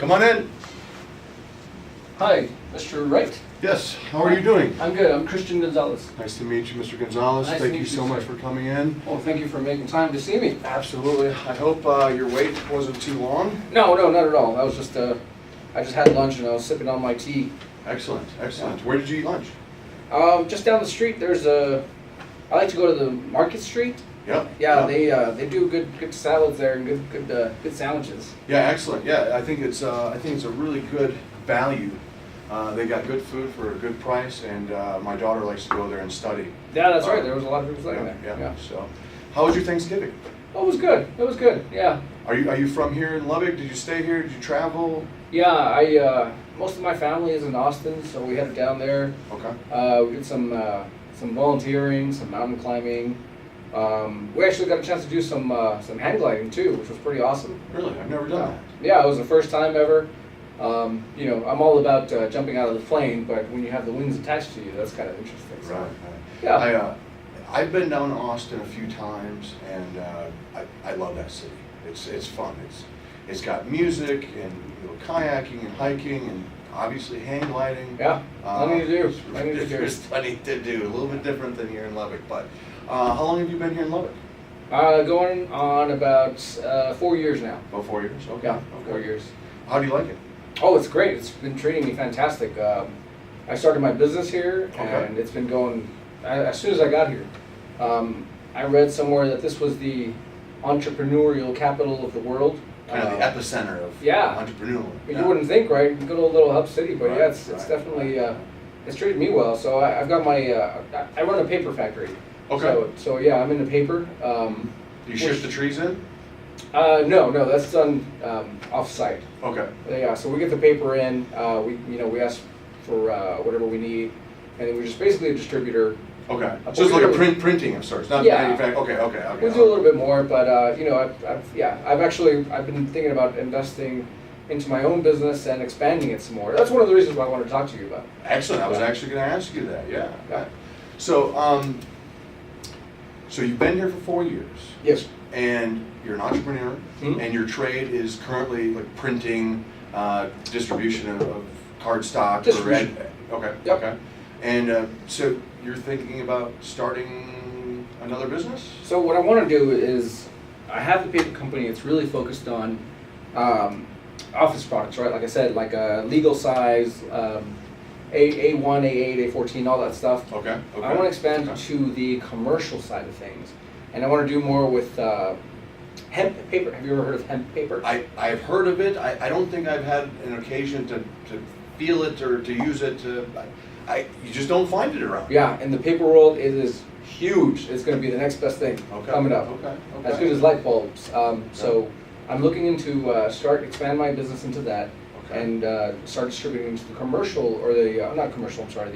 Come on in. Hi, Mr. Wright. Yes, how are you doing? I'm good. I'm Chrystian Gonzalez. Nice to meet you, Mr. Gonzalez. Nice to Thank meet you you, so much sir. for coming in. Well, thank you for making time to see me. Absolutely. I hope your wait wasn't too long. No, not at all. I was just, I just had lunch and I was sipping on my tea. Excellent, excellent. Where did you eat lunch? Just down the street, there's a. I like to go to the Market Street. Yep. Yeah, yep. they do good salads there and good sandwiches. Yeah, excellent. Yeah, I think it's a really good value. They got good food for a good price, and my daughter likes to go there and study. Yeah, that's right. There was a lot of people studying Yeah, there. yeah. So, how was your Thanksgiving? Oh, it was good. It was good. Yeah. Are you from here in Lubbock? Did you stay here? Did you travel? Yeah, I most of my family is in Austin, so we headed down there. Okay. We did some volunteering, some mountain climbing. We actually got a chance to do some hang gliding too, which was pretty awesome. Really? I've never done that. Yeah, it was the first time ever. You know, I'm all about jumping out of the plane, but when you have the wings attached to you, that's kind of interesting. So. Right. Yeah. I've been down to Austin a few times, and I love that city. It's fun. It's got music and kayaking and hiking and obviously hang gliding. Yeah, plenty to do. There's plenty to do. A little bit different than here in Lubbock. But how long have you been here in Lubbock? Going on about 4 years now. About 4 years. Okay. Yeah, Okay. 4 years. How do you like it? Oh, it's great. It's been treating me fantastic. I started my business here, Okay. and it's been going as soon as I got here. I read somewhere that this was the entrepreneurial capital of the world. Kind of the epicenter of yeah. entrepreneurial. You wouldn't think, right? Good old little hub city, but Right, yeah, it's right, definitely it's treated me well. So I've got my I run a paper factory. Okay. So yeah, I'm in the paper. Do you ship the trees in? No, that's done off-site. Okay. Yeah, so we get the paper in. We ask for whatever we need, and then we're just basically a distributor. Okay. So it's like a printing of sorts, not Yeah. manufacturing. Okay. We do a little bit more, but I've been thinking about investing into my own business and expanding it some more. That's one of the reasons why I wanted to talk to you about. Excellent. I was actually going to ask you that. Yeah. So, so you've been here for 4 years. Yes. And you're an entrepreneur, and your trade is currently like printing, distribution of cardstock. Distribution. Okay. Yep. Okay. And so you're thinking about starting another business? So what I want to do is, I have the paper company. It's really focused on office products, right? Like I said, like legal size, A1, A8, A14, all that stuff. Okay. I want to expand to the commercial side of things, and I want to do more with hemp paper. Have you ever heard of hemp paper? I've heard of it. I don't think I've had an occasion to feel it or to use it. You just don't find it around. Yeah, in the paper world, it is huge. It's going to be the next best thing coming up. Okay. As good as light bulbs. So I'm looking into expand my business into that, and start distributing into the commercial, or the not commercial. I'm sorry,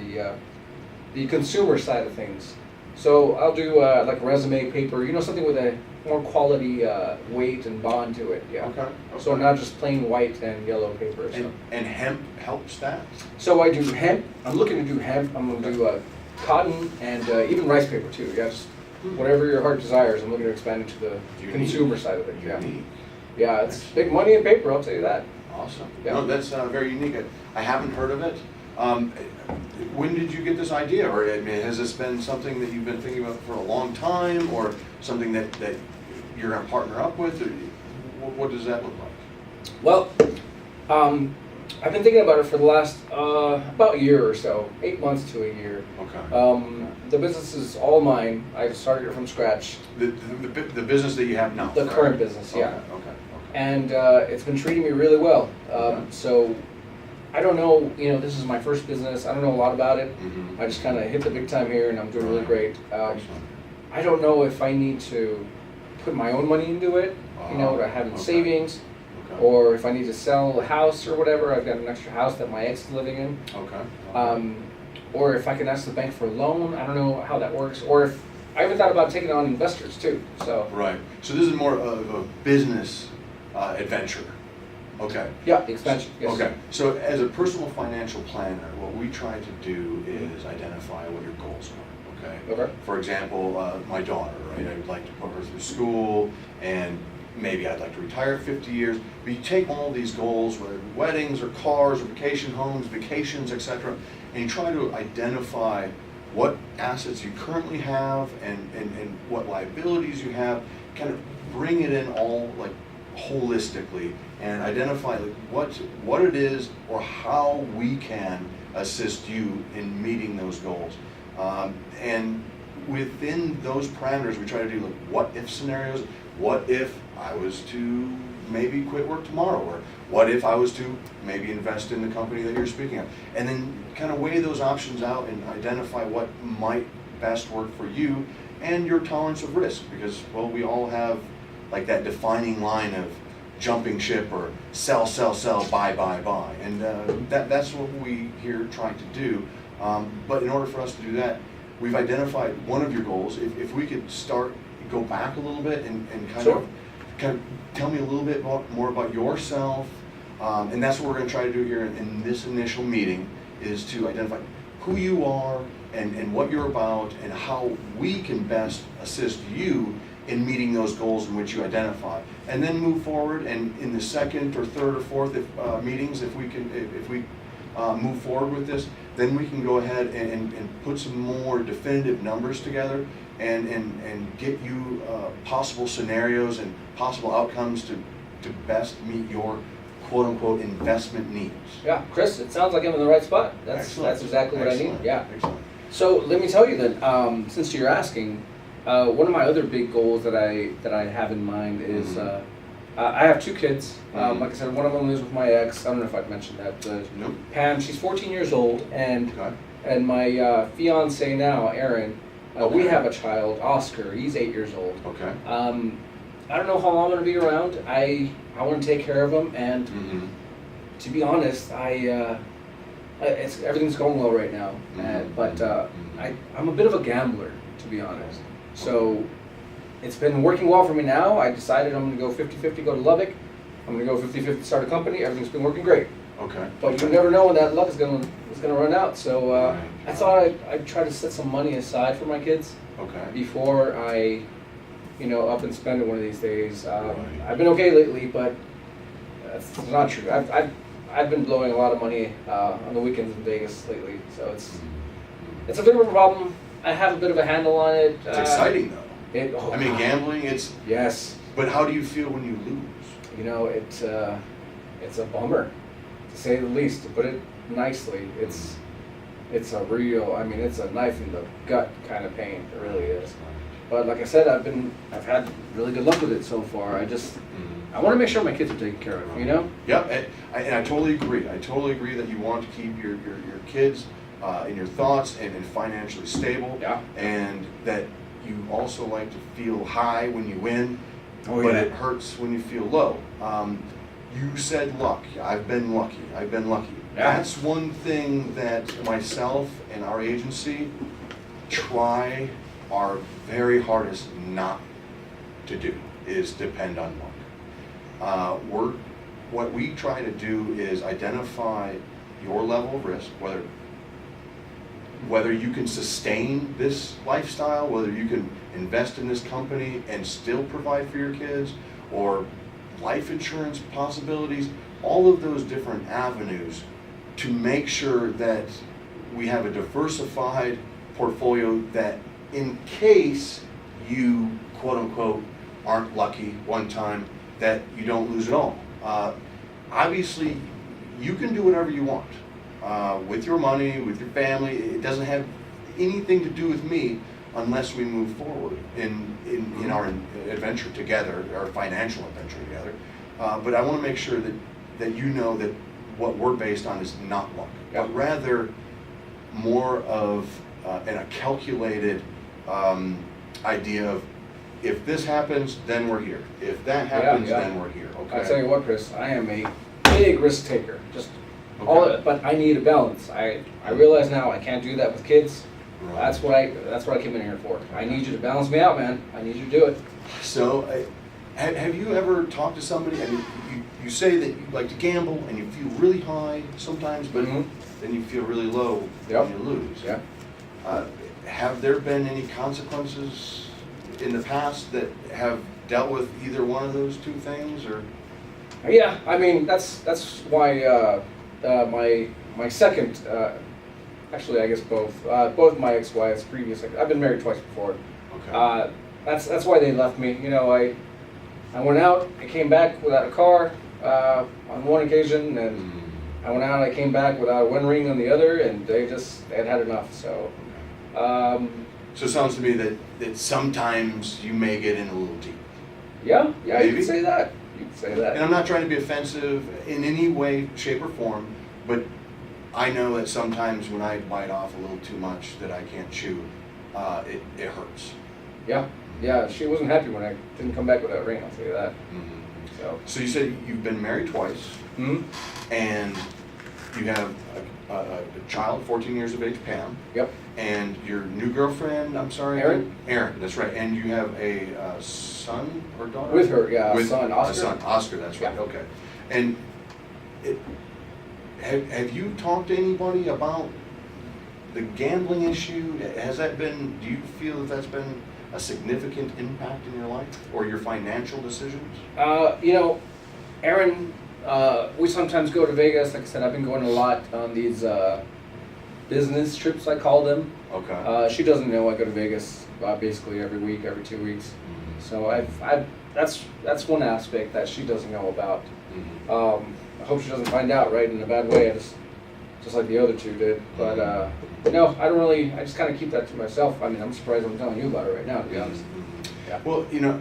the consumer side of things. So I'll do like resume paper, something with a more quality weight and bond to it. Yeah. Okay. So not just plain white and yellow paper. So. And hemp helps that? So I do hemp. I'm looking to do hemp. I'm going to do cotton and even rice paper too. Yeah, just whatever your heart desires. I'm looking to expand into the consumer side of it. Yeah. Unique. Yeah, it's big money in paper. I'll tell you that. Awesome. Yeah. No, that's very unique. I haven't heard of it. When did you get this idea, or has this been something that you've been thinking about for a long time, or something that you're going to partner up with, or what does that look like? Well, I've been thinking about it for the last about a year or so, 8 months to a year. Okay. The business is all mine. I started it from scratch. The business that you have now? The current business, yeah. Okay. And it's been treating me really well. So I don't know, this is my first business. I don't know a lot about it. Mm-hmm. I just kind of hit the big time here, and I'm doing really great. I don't know if I need to put my own money into it, what I have in savings, or if I need to sell a house or whatever. I've got an extra house that my ex is living in. Okay. Or if I can ask the bank for a loan. I don't know how that works. Or if I haven't thought about taking on investors too. So. Right. So this is more of a business adventure. Okay. Yeah, the expansion. Yes. Okay. So as a personal financial planner, what we try to do is identify what your goals are. Okay. Okay. For example, my daughter, right? I would like to put her through school, and maybe I'd like to retire at 50 years, but you take all these goals, whether weddings or cars or vacation homes, vacations, etc., and you try to identify what assets you currently have and what liabilities you have, kind of bring it in all like holistically and identify like what it is or how we can assist you in meeting those goals. And within those parameters, we try to do like what if scenarios. What if I was to maybe quit work tomorrow? Or what if I was to maybe invest in the company that you're speaking of? And then kind of weigh those options out and identify what might best work for you and your tolerance of risk. Because, well, we all have like that defining line of jumping ship or sell, sell, sell, buy, buy, buy. And that's what we here trying to do. But in order for us to do that, we've identified one of your goals. If we could go back a little bit and kind Sure. of tell me a little bit more about yourself. And that's what we're going to try to do here in this initial meeting, is to identify who you are and what you're about and how we can best assist you in meeting those goals in which you identify, and then move forward. And in the second or third or fourth meetings, if we move forward with this, then we can go ahead and put some more definitive numbers together and get you possible scenarios and possible outcomes to best meet your quote-unquote investment needs. Yeah, Chris, it sounds like I'm in the right spot. That's exactly what I need. Yeah. Excellent. So let me tell you then, since you're asking, one of my other big goals that I have in mind is I have two kids. Like I said, one of them lives with my ex. I don't know if I've mentioned that. Nope. Pam, she's 14 years old, and Okay. my fiance now, Aaron, we have a child, Oscar. He's 8 years old. Okay. I don't know how long I'm going to be around. I want to take care of him, and to be honest, everything's going well right now. But I'm a bit of a gambler, to be honest. So it's been working well for me now. I decided I'm going to go 50-50, go to Lubbock. I'm going to go 50-50, start a company. Everything's been working great. Okay. But you never know when that luck is going to run out. So I thought I'd try to set some money aside for my kids before I, up and spend it one of these days. I've been okay lately, but that's not true. I've been blowing a lot of money on the weekends in Vegas lately. So it's a bit of a problem. I have a bit of a handle on it. It's exciting though. I mean, gambling. Yes. But how do you feel when you lose? It's a bummer, to say the least. To put it nicely, it's a real. I mean, it's a knife in the gut kind of pain. It really is. But like I said, I've had really good luck with it so far. I want to make sure my kids are taken care of. Yep, and I totally agree. I totally agree that you want to keep your kids in your thoughts and financially stable. Yeah. And that you also like to feel high when you win, but it hurts when you feel low. You said luck. I've been lucky. Yeah. That's one thing that myself and our agency try our very hardest not to do, is depend on luck. What we try to do is identify your level of risk, whether you can sustain this lifestyle, whether you can invest in this company and still provide for your kids, or life insurance possibilities, all of those different avenues, to make sure that we have a diversified portfolio that in case you quote unquote aren't lucky one time, that you don't lose it all. Obviously, you can do whatever you want with your money, with your family. It doesn't have anything to do with me unless we move forward in our adventure together, our financial adventure together. But I want to make sure that you know that what we're based on is not luck, but rather more of a calculated idea of, if this happens, then we're here. If that happens, then we're here. Okay. I'll tell you what, Chris, I am a big risk taker. All of it, but I need a balance. I realize now I can't do that with kids. Right. That's what I came in here for. I need you to balance me out, man. I need you to do it. So, have you ever talked to somebody? I mean, you say that you like to gamble and you feel really high sometimes, but then you feel really low when you lose. Yeah. Have there been any consequences in the past that have dealt with either one of those two things, or? Yeah, I mean, that's why my second, actually I guess both my ex-wives previous, I've been married twice before. Okay. That's why they left me. You know, I went out, I came back without a car on one occasion, and I went out, I came back without a wind ring on the other, and they had enough. So. So it sounds to me that sometimes you may get in a little deep. Yeah, Maybe. you could say that. You could say that. And I'm not trying to be offensive in any way, shape, or form, but I know that sometimes when I bite off a little too much that I can't chew, it hurts. Yeah, she wasn't happy when I didn't come back with that ring, I'll tell you that. So you said you've been married twice, and you have a child, 14 years of age, Pam. Yep. And your new girlfriend, I'm sorry? Erin. Erin, that's right. And you have a son or daughter? With her, yeah, With son, Oscar. A son, Oscar, that's right, Yeah. okay. And have you talked to anybody about the gambling issue? Has that been, do you feel that that's been a significant impact in your life or your financial decisions? You know, Erin, we sometimes go to Vegas. Like I said, I've been going a lot on these business trips, I call them. Okay. She doesn't know I go to Vegas basically every week, every 2 weeks. So that's one aspect that she doesn't know about. I hope she doesn't find out, right, in a bad way, just like the other two did. But no, I don't really. I just kind of keep that to myself. I mean, I'm surprised I'm telling you about it right now, to be honest. Yeah. Well, you know,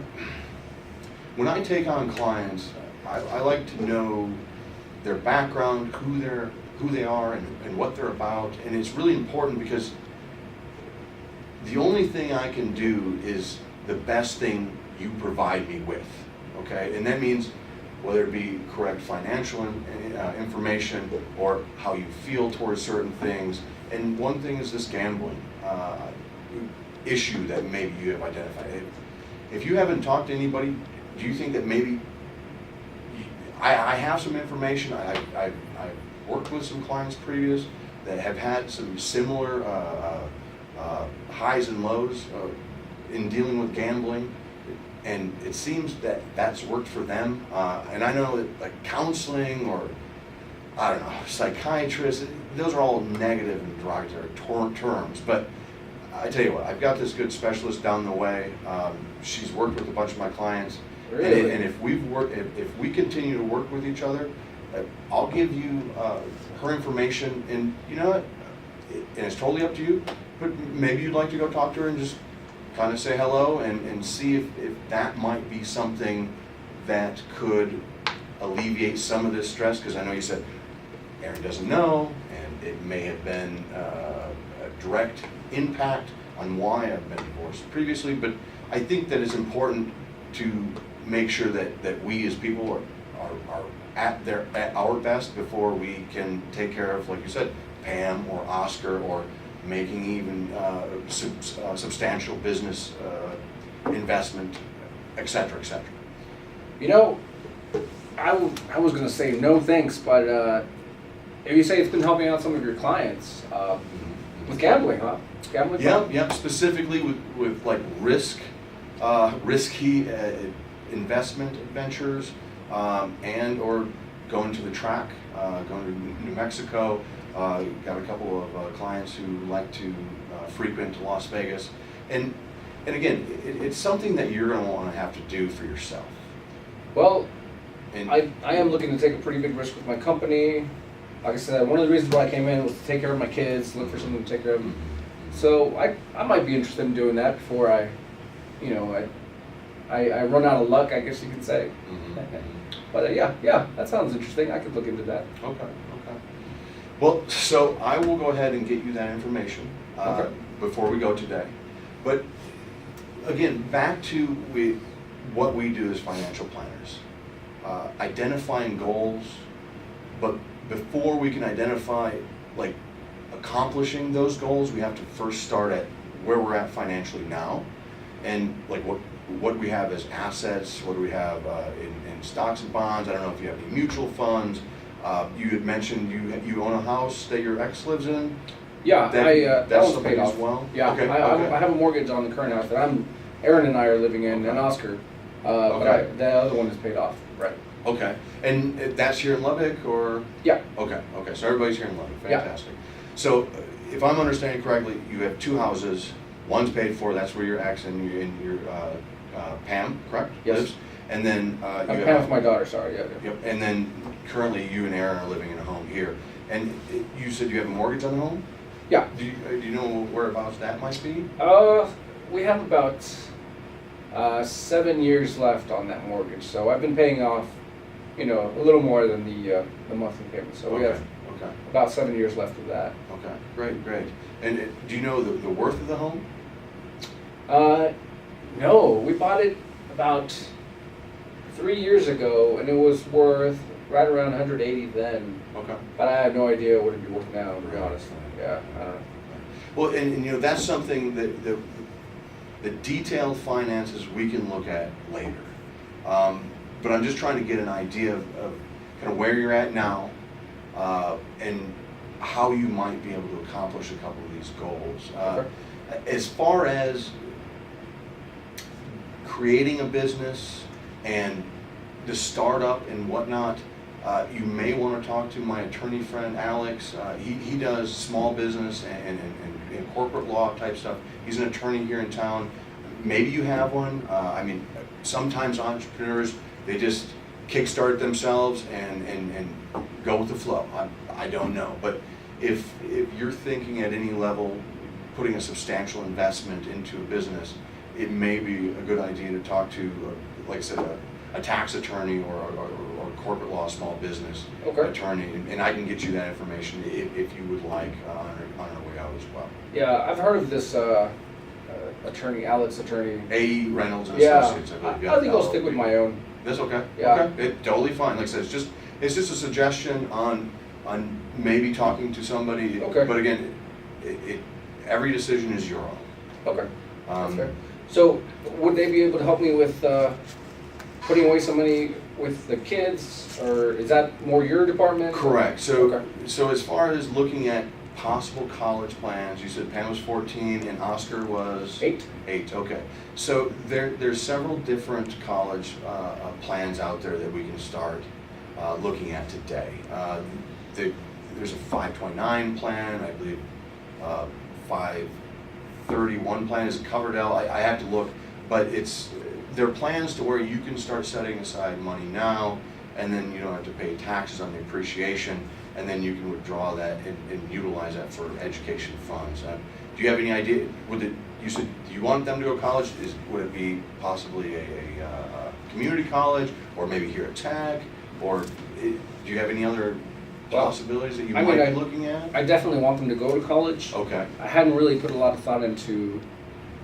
when I take on clients, I like to know their background, who they are, and what they're about, and it's really important because the only thing I can do is the best thing you provide me with, okay? And that means whether it be correct financial information or how you feel towards certain things. And one thing is this gambling issue that maybe you have identified. If you haven't talked to anybody, do you think that maybe, I have some information, I've worked with some clients previous that have had some similar highs and lows in dealing with gambling, and it seems that that's worked for them. And I know that like counseling or, I don't know, psychiatrists, those are all negative and derogatory terms, but I tell you what, I've got this good specialist down the way. She's worked with a bunch of my clients. Really? And if we continue to work with each other, I'll give you her information, and you know what, and it's totally up to you, but maybe you'd like to go talk to her and just kind of say hello and see if that might be something that could alleviate some of this stress, because I know you said Erin doesn't know, and it may have been a direct impact on why I've been divorced previously, but I think that it's important to make sure that we as people are at our best before we can take care of, like you said, Pam or Oscar, or making even substantial business investment, et cetera, et cetera. You know, I was going to say no thanks, but if you say it's been helping out some of your clients with gambling, huh? Gambling? Yeah, specifically with like risky investment ventures, and or going to the track, going to New Mexico. Got a couple of clients who like to frequent Las Vegas, and again, it's something that you're going to want to have to do for yourself. Well, And I am looking to take a pretty big risk with my company. Like I said, one of the reasons why I came in was to take care of my kids, look for someone to take care of them. So I might be interested in doing that before I run out of luck, I guess you could say. But yeah, that sounds interesting. I could look into that. Okay. Well, so I will go ahead and get you that information before we go today. But again, back to what we do as financial planners. Identifying goals, but before we can identify like accomplishing those goals, we have to first start at where we're at financially now, and like what we have as assets, what do we have in stocks and bonds. I don't know if you have any mutual funds. You had mentioned you own a house that your ex lives in. Yeah, that that's was paid as off. well. Yeah, Okay, I have a mortgage on the current house that Erin and I are living in, and Oscar. But the other one is paid off, right? Okay, and that's here in Lubbock, or? Yeah. Okay, so everybody's here in Lubbock, Yeah. fantastic. So, if I'm understanding correctly, you have two houses, one's paid for, that's where your ex and your Pam, correct? Yes. Lives? And then you I'm have paying for my daughter, sorry, yeah. Yep, and then currently you and Aaron are living in a home here. And you said you have a mortgage on the home? Yeah. Do you know whereabouts that might be? We have about 7 years left on that mortgage, so I've been paying off, a little more than the monthly payment. So we have about 7 years left of that. Okay, great. And do you know the worth of the home? No, we bought it about 3 years ago, and it was worth right around 180 then. Okay. But I have no idea what it'd be worth now, to be honest. Yeah, I don't know. Well, and that's something that the detailed finances we can look at later. But I'm just trying to get an idea of kind of where you're at now, and how you might be able to accomplish a couple of these goals. As far as creating a business and the startup and whatnot, you may want to talk to my attorney friend Alex. He does small business and corporate law type stuff. He's an attorney here in town. Maybe you have one. I mean, sometimes entrepreneurs, they just kickstart themselves and go with the flow. I don't know, but if you're thinking at any level putting a substantial investment into a business, it may be a good idea to talk to, like I said, a tax attorney or corporate law small business attorney, and I can get you that information if you would like on our way out as well. Yeah, I've heard of this attorney, Alex attorney. A. Reynolds and Associates, I believe. I think I'll stick with my own. That's okay. Yeah. Okay. Totally fine. Like I said, it's just a suggestion on maybe talking to somebody. Okay. But again, every decision is your own. Okay. That's fair. So would they be able to help me with putting away some money with the kids, or is that more your department? Correct. So as far as looking at possible college plans, you said Pam was 14 and Oscar was 8. 8. Okay. So there's several different college plans out there that we can start looking at today. There's a 529 plan, I believe 531 plan is a Coverdell. I have to look, but there are plans to where you can start setting aside money now, and then you don't have to pay taxes on the appreciation, and then you can withdraw that and utilize that for education funds. Do you have any idea? You said you want them to go to college? Would it be possibly a community college, or maybe here at Tech, or do you have any other possibilities that you might be looking at? I definitely want them to go to college. Okay. I hadn't really put a lot of thought into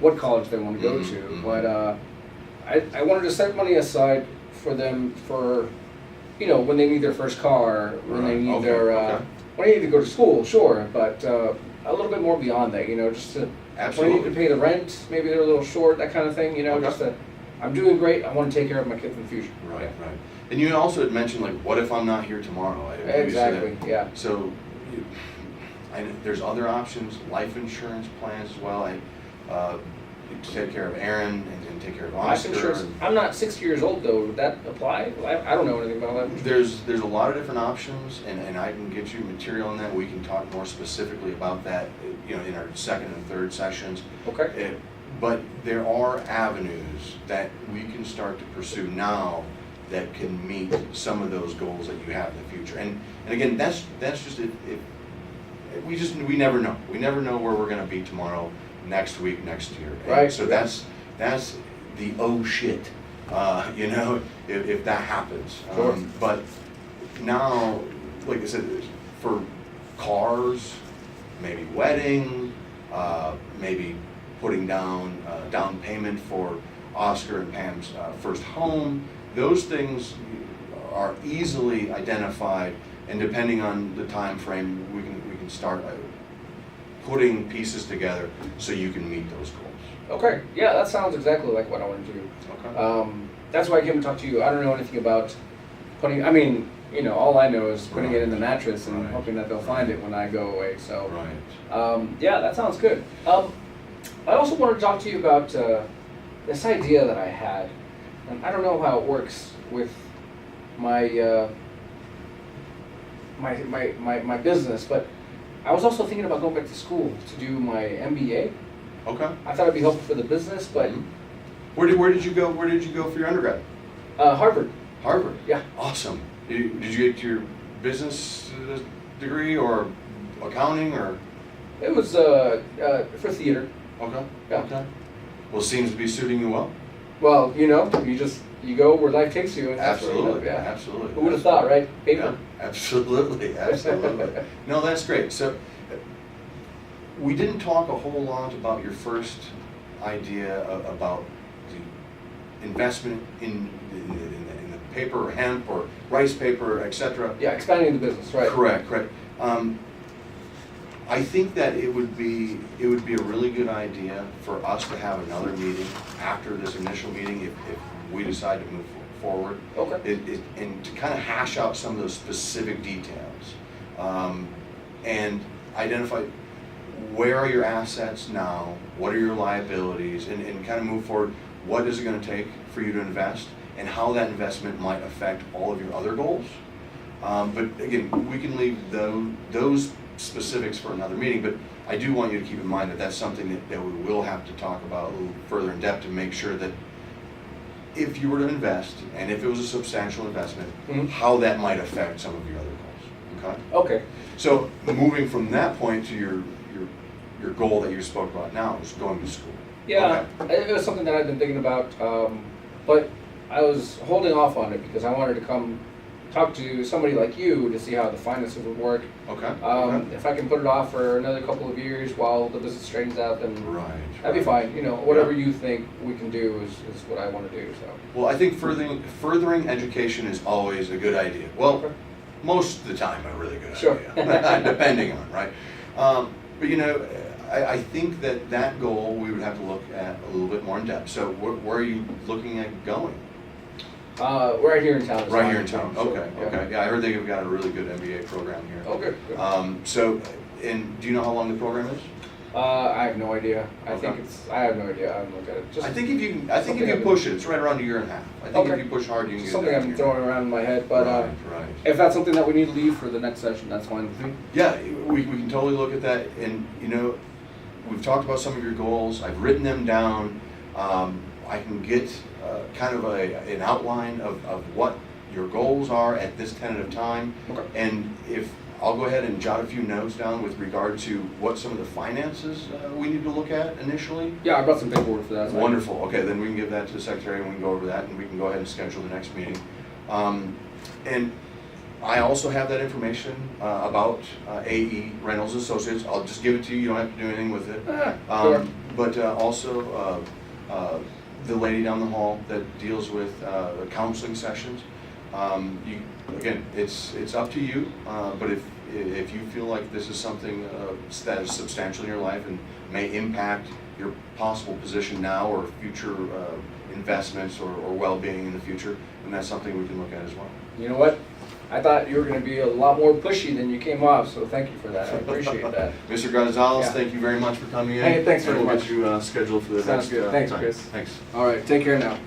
what college they want to go to, but I wanted to set money aside for them for, when they need their first car, when they need when they need to go to school, sure, but a little bit more beyond that, just to, when they need to pay the rent, maybe they're a little short, that kind of thing, just that I'm doing great, I want to take care of my kids in the future. Right. And you also had mentioned, like, what if I'm not here tomorrow? Exactly, yeah. So, there's other options, life insurance plans as well. To take care of Aaron and take care of Oscar. Life insurance. I'm not 60 years old though. Would that apply? I don't know anything about that. There's a lot of different options, and I can get you material on that. We can talk more specifically about that, in our second and third sessions. Okay. But there are avenues that we can start to pursue now that can meet some of those goals that you have in the future. And again, that's just if we never know. We never know where we're going to be tomorrow, next week, next year. Right. So that's the oh shit, if that happens. Sure. But now, like I said, for cars, maybe wedding, maybe putting down payment for Oscar and Pam's first home, those things are easily identified, and depending on the time frame, we can start putting pieces together so you can meet those goals. Okay, yeah, that sounds exactly like what I want to do. Okay. That's why I came to talk to you. I don't know anything about putting, all I know is putting it in the mattress and hoping that they'll find it when I go away. So, yeah, that sounds good. I also wanted to talk to you about this idea that I had. and I don't know how it works with my my business, but I was also thinking about going back to school to do my MBA. Okay. I thought it'd be helpful for the business, but Mhm. Where did you go? Where did you go for your undergrad? Harvard. Harvard. Yeah. Awesome. Did you get your business degree or accounting or? It was for theater. Okay. Yeah. Okay. Well, seems to be suiting you well. Well, you go where life takes you, and that's where you Absolutely. live, yeah. Absolutely. Who would have thought, right? Paper. Yeah, absolutely. Absolutely. No, that's great. So, we didn't talk a whole lot about your first idea about the investment in the paper, or hemp, or rice paper, etc. Yeah, expanding the business, right? Correct. I think that it would be a really good idea for us to have another meeting after this initial meeting if we decide to move forward. Okay. And to kind of hash out some of those specific details and identify where are your assets now, what are your liabilities, and kind of move forward. What is it going to take for you to invest, and how that investment might affect all of your other goals. But again, we can leave those specifics for another meeting, but I do want you to keep in mind that that's something that we will have to talk about a little further in depth to make sure that if you were to invest, and if it was a substantial investment, Mhm. how that might affect some of your other goals. Okay? Okay. So moving from that point to your goal that you spoke about now is going to school. Yeah, Okay. it was something that I've been thinking about, but I was holding off on it because I wanted to come talk to somebody like you to see how the finances would work. Okay. If I can put it off for another couple of years while the business straightens out, then Right. that'd be fine. Whatever you think we can do is what I want to do. So. Well, I think furthering education is always a good idea. Well, Okay. most of the time a really good Sure. idea, depending on, right? But I think that goal we would have to look at a little bit more in depth. So where are you looking at going? Right here in town. is Right fine. here in town. Sure, Okay. yeah. Okay. Yeah, I heard they've got a really good MBA program here. Oh, good. Good. So, and do you know how long the program is? I have no idea. I Okay. think I have no idea. I haven't looked at it. Just I think if you something I've push it, it's right around a year and a half. I think Okay. if you push hard, you can get something it I've done been in a year. throwing around in my head, but Right. if that's something that we need to leave for the next session, that's fine with me. Yeah, we can totally look at that, and we've talked about some of your goals. I've written them down. I can get kind of an outline of what your goals are at this tentative time. Okay. And if I'll go ahead and jot a few notes down with regard to what some of the finances we need to look at initially. Yeah, I brought some paperwork for that. so I- Wonderful. Okay, then we can give that to the secretary and we can go over that, and we can go ahead and schedule the next meeting. And I also have that information about AE Reynolds Associates. I'll just give it to you. You don't have to do anything with it. Sure. But also the lady down the hall that deals with counseling sessions. Again, it's up to you. But if you feel like this is something that is substantial in your life and may impact your possible position now or future investments or well-being in the future, then that's something we can look at as well. You know what? I thought you were going to be a lot more pushy than you came off, so thank you for that. I appreciate that. Mr. Gonzalez, Yeah. thank you very much for coming in. Hey, thanks And very we'll much. get you scheduled for the Sounds next good. Thanks, time. Chris. Thanks. All right, take care now.